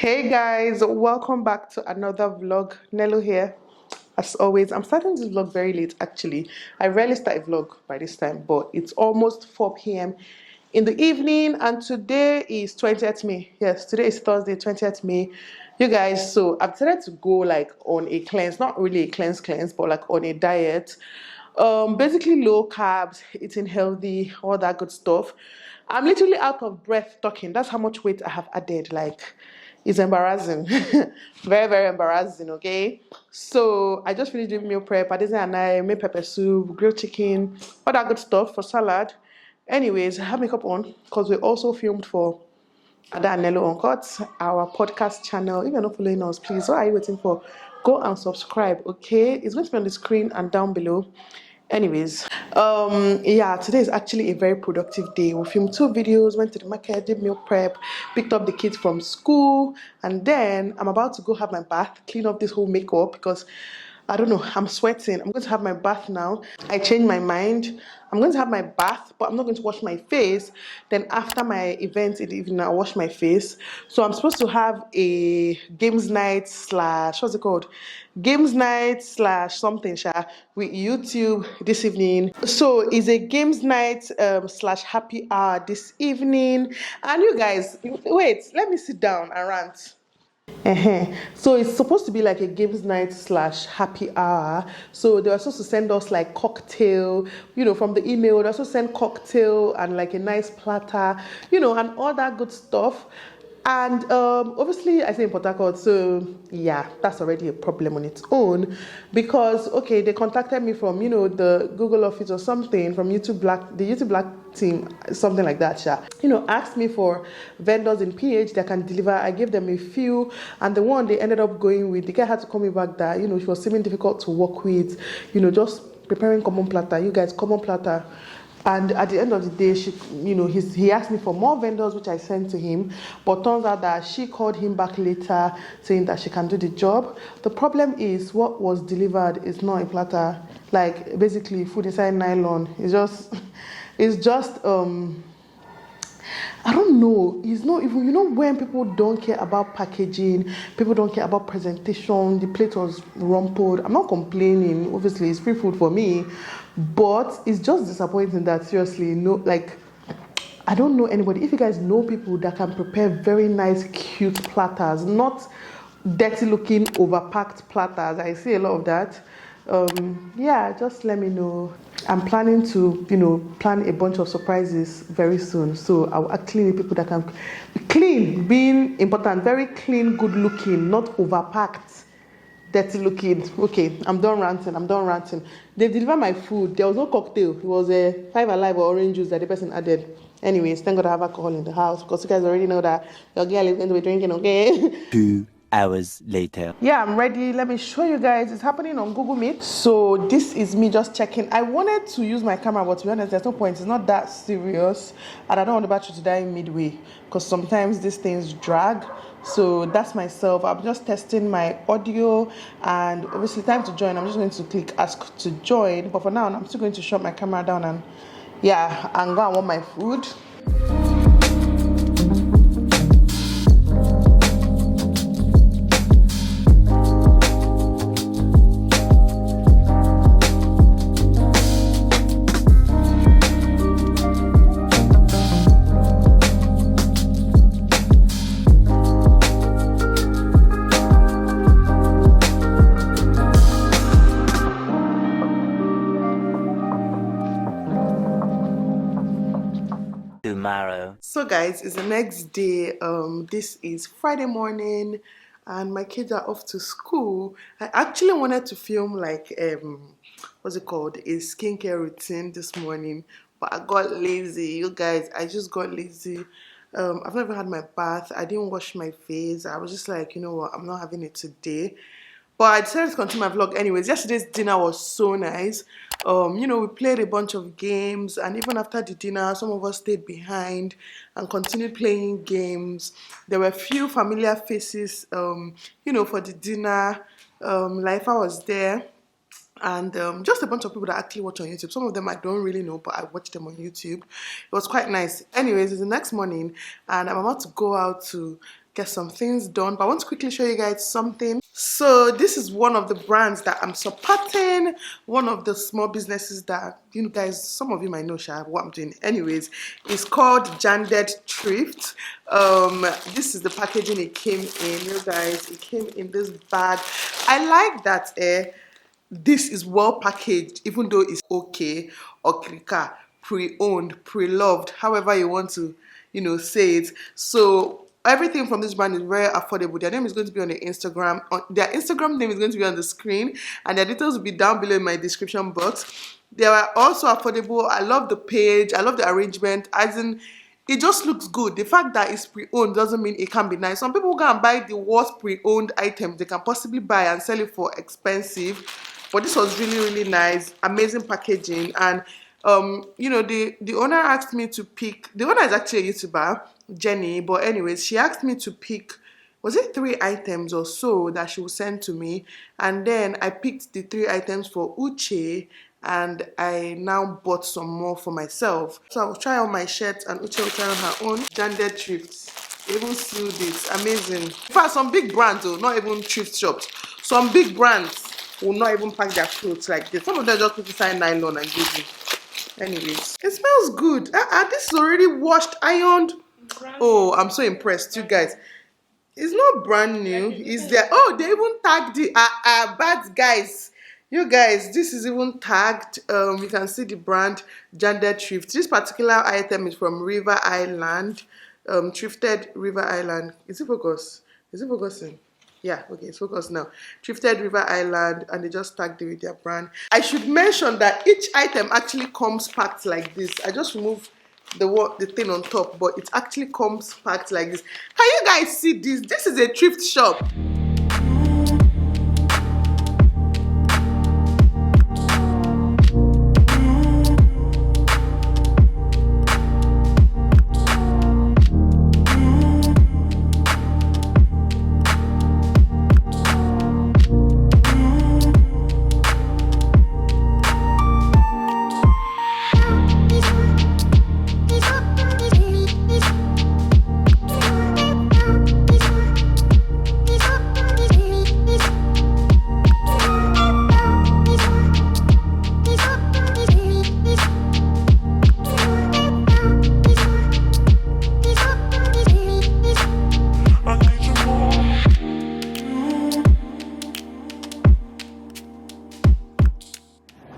Hey guys, welcome back to another vlog. Nelo here. As always, I'm starting this vlog very late actually. I rarely start a vlog by this time, but it's almost 4 p.m. in the evening, and today is 20th May. Yes, today is Thursday, 20th May. You guys, so I've decided to go like on a cleanse, not really a cleanse, but like on a diet. Basically low carbs, eating healthy, all that good stuff. I'm literally out of breath talking. That's how much weight I have added. Like, it's embarrassing. Very, very embarrassing, okay? So I just finished doing meal prep. Adisa and I made pepper soup, grilled chicken, all that good stuff for salad. Anyways, I have makeup on because we also filmed for Nelo Uncut, our podcast channel. If you're not following us, please, what are you waiting for? Go and subscribe, okay? It's going to be on the screen and down below. Anyways, yeah, today is actually a very productive day. We filmed 2 videos, went to the market, did meal prep, picked up the kids from school, and then I'm about to go have my bath, clean up this whole makeup because I don't know, I'm sweating. I'm going to have my bath now. I changed my mind. I'm going to have my bath, but I'm not going to wash my face. Then after my event in the evening, I'll wash my face. So I'm supposed to have a games night slash, what's it called? Games night slash something, with YouTube this evening. So it's a games night slash happy hour this evening. And you guys, wait, let me sit down and rant. So it's supposed to be like a games night slash happy hour. So they were supposed to send us like cocktail, from the email. They also send cocktail and like a nice platter, and all that good stuff. And obviously, I say in Port Harcourt, so yeah, that's already a problem on its own. Because okay, they contacted me from the Google office or something from the YouTube Black team, something like that. Asked me for vendors in PH that can deliver. I gave them a few, and the one they ended up going with, the guy had to call me back that she was seeming difficult to work with. Just preparing common platter. You guys, common platter. And at the end of the day, he asked me for more vendors, which I sent to him. But turns out that she called him back later, saying that she can do the job. The problem is what was delivered is not a platter. Like basically food inside nylon. It's just I don't know. It's not even, when people don't care about packaging, people don't care about presentation, the plate was rumpled. I'm not complaining. Obviously, it's free food for me. But it's just disappointing that, seriously, I don't know anybody. If you guys know people that can prepare very nice, cute platters, not dirty looking, overpacked platters, I see a lot of that. Yeah, just let me know. I'm planning to, plan a bunch of surprises very soon. So I'll actually need people that can clean, being important, very clean, good looking, not overpacked, dirty looking. Okay, I'm done ranting. They delivered my food. There was no cocktail. It was a 5 Alive or orange juice that the person added. Anyways, thank God I have alcohol in the house because you guys already know that your girl is going to be drinking, okay? 2 hours later. Yeah, I'm ready. Let me show you guys. It's happening on Google Meet. So this is me just checking. I wanted to use my camera, but to be honest, there's no point. It's not that serious. And I don't want the battery to die midway because sometimes these things drag. So that's myself. I'm just testing my audio and obviously time to join. I'm just going to click ask to join. But for now, I'm still going to shut my camera down and go and want my food. Tomorrow. So guys, it's the next day. This is Friday morning and my kids are off to school. I actually wanted to film like what's it called, a skincare routine this morning, but I got lazy. You guys, I just got lazy. I've never had my bath. I didn't wash my face. I was just like, you know what, I'm not having it today. But I decided to continue my vlog anyways. Yesterday's dinner was so nice. We played a bunch of games, and even after the dinner, some of us stayed behind and continued playing games. There were a few familiar faces, for the dinner. Lifa was there. And just a bunch of people that actually watch on YouTube. Some of them I don't really know, but I watch them on YouTube. It was quite nice. Anyways, it's the next morning, and I'm about to go out to get some things done. But I want to quickly show you guys something. So this is one of the brands that I'm supporting, one of the small businesses that you guys, some of you might know what I'm doing. Anyways, it's called Janded Thrift. This is the packaging it came in, you guys. It came in this bag. I like that this is well packaged, even though it's okay or krika, pre-owned, pre-loved, however you want to, say it. So everything from this brand is very affordable. Their name is going to be on the Instagram. Their Instagram name is going to be on the screen, and their details will be down below in my description box. They are also affordable. I love the page. I love the arrangement. As in, it just looks good. The fact that it's pre-owned doesn't mean it can be nice. Some people go and buy the worst pre-owned items they can possibly buy and sell it for expensive. But this was really, really nice. Amazing packaging. And the owner asked me to pick. The owner is actually a YouTuber, Jenny. But anyways, she asked me to pick, was it 3 items or so that she would send to me? And then I picked the 3 items for Uche, and I now bought some more for myself. So I will try on my shirt, and Uche will try on her own. Janded Thrift. Even sealed it. Amazing. In fact, some big brands, though, not even thrift shops. Some big brands will not even pack their clothes like this. Some of them just put inside nylon and give you. Anyways, it smells good. This is already washed, ironed. Oh, I'm so impressed, you guys. It's not brand new. Is there? Oh, they even tagged the bad guys. You guys, this is even tagged. You can see the brand Janded Thrift. This particular item is from River Island. Thrifted River Island. Is it focus? Is it focusing? Yeah, okay, it's focused now. Thrifted River Island, and they just tagged it with their brand. I should mention that each item actually comes packed like this. I just removed the thing on top, but it actually comes packed like this. Can you guys see this? This is a thrift shop.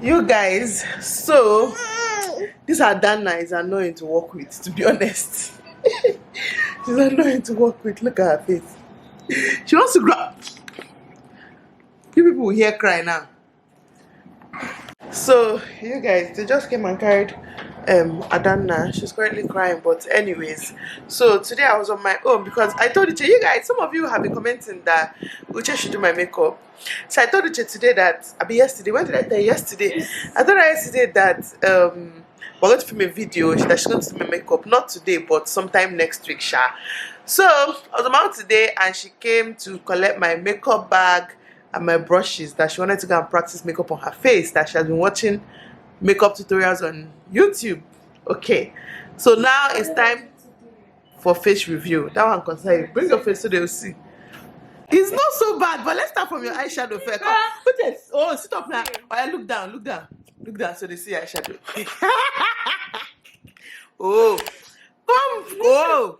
You guys, so this Adana is annoying to work with, to be honest. She's annoying to work with. Look at her face. She wants to grab. You people will hear cry now. So you guys, they just came and carried Adana. She's currently crying, but anyways, so today I was on my own because I told Uche, you guys, some of you have been commenting that Uche should do my makeup. So I told Uche today that, yesterday, when did I tell you? Yesterday. I told her yesterday that we're going to film a video that she's going to do my makeup, not today, but sometime next week, sha. So I was on today, and she came to collect my makeup bag and my brushes that she wanted to go and practice makeup on her face, that she has been watching makeup tutorials on YouTube. Okay, so now it's time for face review. That one concerns you. Bring your face so they'll see. It's not so bad, but let's start from your eyeshadow first. Put it. Oh, sit up now. Oh, yeah, look down, look down, look down, so they see eyeshadow. Oh, come, oh,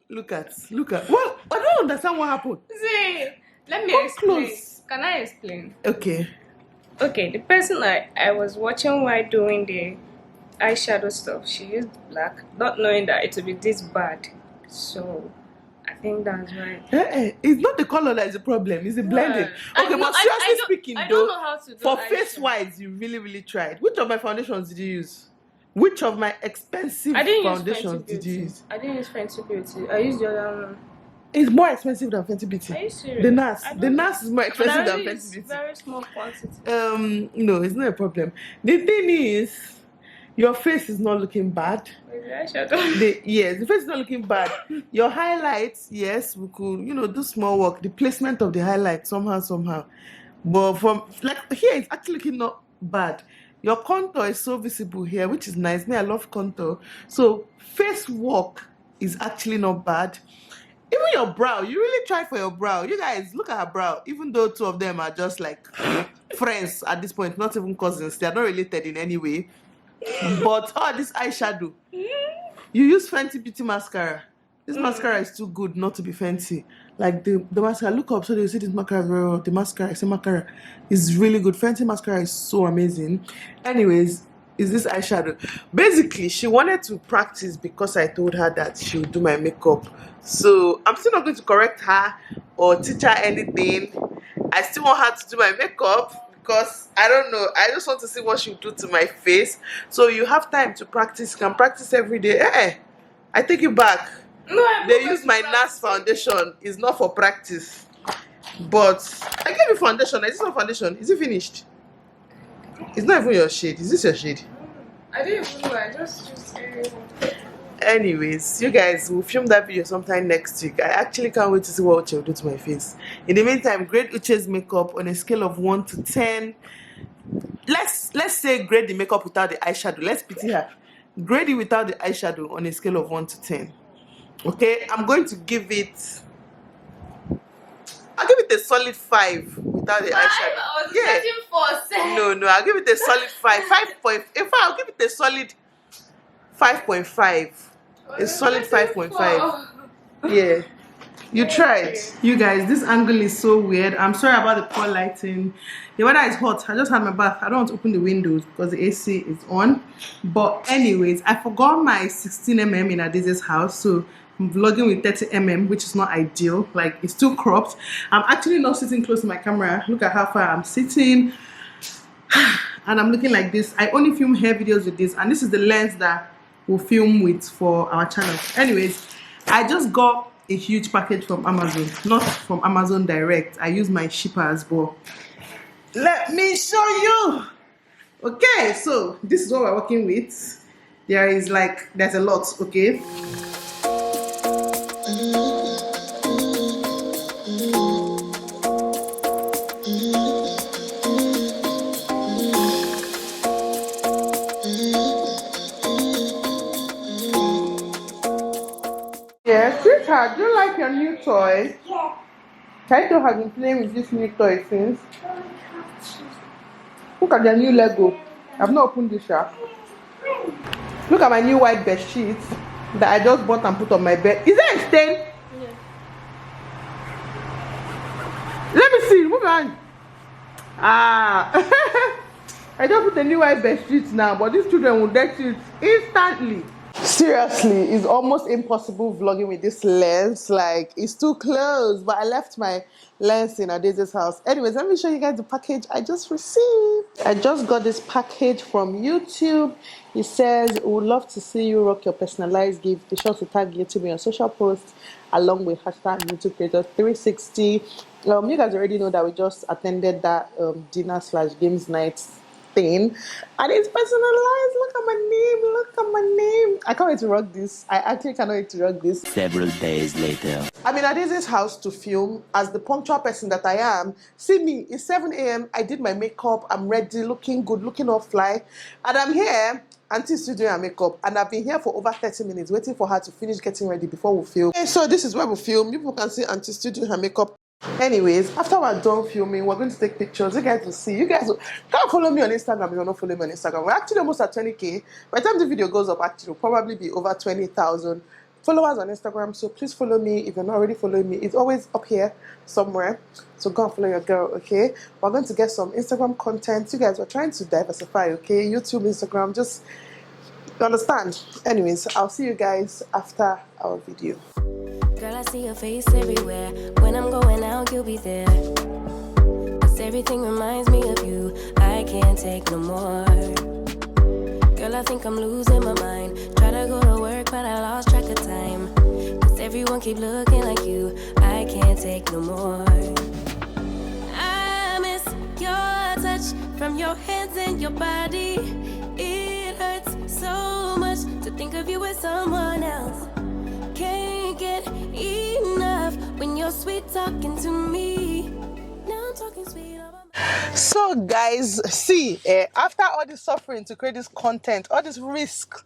look at. Well, I don't understand what happened. See, let me Come explain. close. Can I explain? Okay. Okay, the person I was watching while doing the eyeshadow stuff, she used black, not knowing that it would be this bad. So I think that's right. It's not the color that is the problem, it's the blending. Okay, but seriously speaking, I though, don't know how to do for eyeshadow. face wise, you really, really tried. Which of my foundations did you use? Which of my expensive foundations did you use? I didn't use Fenty Beauty. I used the other one. It's more expensive than Fenty Beauty. Are you serious? The NARS is more expensive than Fenty Beauty. Very small quantity. No, it's not a problem. The thing is, your face is not looking bad. With the eyeshadow. Yes, the face is not looking bad. Your highlights, yes, we could, do small work. The placement of the highlight somehow. But from like here, it's actually looking not bad. Your contour is so visible here, which is nice. Me, I love contour. So face work is actually not bad. Even your brow, you really try for your brow. You guys, look at her brow. Even though two of them are just like friends at this point, not even cousins. They are not related in any way. But this eyeshadow. You use Fenty Beauty mascara. This mascara is too good not to be fancy. Like the mascara, look up so they see this mascara very well. The mascara, I say mascara is really good. Fenty mascara is so amazing. Anyways, is this eyeshadow. Basically, she wanted to practice because I told her that she would do my makeup. So I'm still not going to correct her or teach her anything. I still want her to do my makeup because I don't know. I just want to see what she'll do to my face. So you have time to practice. You can practice every day. I take it back. No, They use my NARS foundation. It's not for practice. But I gave you foundation. Is this not foundation? Is it finished? It's not even your shade. Is this your shade? I didn't even know. I just Anyways, you guys will film that video sometime next week. I actually can't wait to see what Uche will do to my face. In the meantime, grade Uche's makeup on a scale of 1 to 10. Let's say grade the makeup without the eyeshadow. Let's pity her. Grade it without the eyeshadow on a scale of 1 to 10. Okay, I'm going to give it. I'll give it a solid 5 without the eyeshadow. I was waiting for 7. No, I'll give it a solid 5. 5 point. In fact, I'll give it a solid 5.5. A solid 5.5. Yeah. You tried. You guys, this angle is so weird. I'm sorry about the poor lighting. The weather is hot. I just had my bath. I don't want to open the windows because the AC is on. But anyways, I forgot my 16mm in Adeze's house. So I'm vlogging with 30mm, which is not ideal. Like, it's too cropped. I'm actually not sitting close to my camera. Look at how far I'm sitting. And I'm looking like this. I only film hair videos with this. And this is the lens that we'll film with for our channel. Anyways, I just got a huge package from Amazon. Not from Amazon direct. I use my shippers, but let me show you. Okay, so this is what we're working with. There's a lot, okay? Yeah, sweetheart, do you like your new toy? Yeah. Kaito has been playing with this new toy since. Look at the new Lego. I've not opened this yet. Look at my new white bed sheet that I just bought and put on my bed. Is there a stain? Yeah. Let me see. Move on. I just put a new white bed sheet now, but these children will get it instantly. Seriously, it's almost impossible vlogging with this lens. Like, it's too close, but I left my lens in Adeze's house. Anyways, let me show you guys the package I just received. I just got this package from YouTube. It says, "We would love to see you rock your personalized gift. Be sure to tag YouTube in your social posts along with hashtag YouTube Creators 360." You guys already know that we just attended that dinner/games night thing, and it's personalized. Look at my name. I can't wait to rock this. I actually cannot wait to rock this. Several days later. I'm in Adeze's house to film. As the punctual person that I am, see me, it's 7 a.m. I did my makeup. I'm ready, looking good, looking all fly, and I'm here. Auntie's still doing her makeup, and I've been here for over 30 minutes waiting for her to finish getting ready before we film. Okay, so this is where we film. People can see Auntie still doing her makeup. Anyways, after we're done filming, we're going to take pictures. You guys will see. You guys can't follow me on Instagram if you're not following me on Instagram. We're actually almost at 20k. By the time the video goes up, actually, it'll probably be over 20,000 followers on Instagram. So please follow me if you're not already following me. It's always up here somewhere. So go and follow your girl, okay? We're going to get some Instagram content. You guys, we're trying to diversify, okay? YouTube, Instagram, just understand. Anyways, I'll see you guys after our video. Girl, I see your face everywhere. When I'm going out, you'll be there. 'Cause everything reminds me of you. I can't take no more. Girl, I think I'm losing my mind. Try to go to work, but I lost track of time. 'Cause everyone keep looking like you. I can't take no more. I miss your touch from your hands and your body. It hurts so much to think of you with someone else. Can't get enough when you're sweet talking to me. Now I'm talking sweet about my... So guys, see, after all this suffering to create this content, all this risk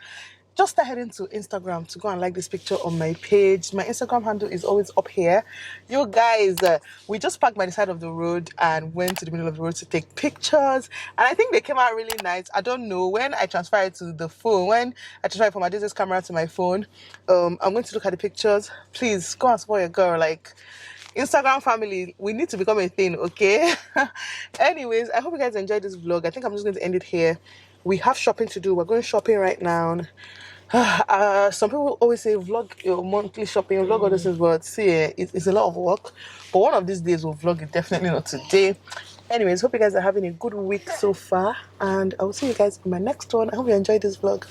just start heading to Instagram to go and like this picture on my page. My Instagram handle is always up here. You guys, we just parked by the side of the road and went to the middle of the road to take pictures. And I think they came out really nice. I don't know, when I transfer it to the phone, when I transfer it from my business camera to my phone, I'm going to look at the pictures. Please go and support your girl. Like, Instagram family, we need to become a thing, okay? Anyways, I hope you guys enjoyed this vlog. I think I'm just going to end it here. We have shopping to do. We're going shopping right now. Some people always say vlog your monthly shopping, vlog all this things, but see, it's a lot of work. But one of these days we'll vlog it, definitely not today. Anyways, hope you guys are having a good week so far, and I will see you guys in my next one. I hope you enjoyed this vlog.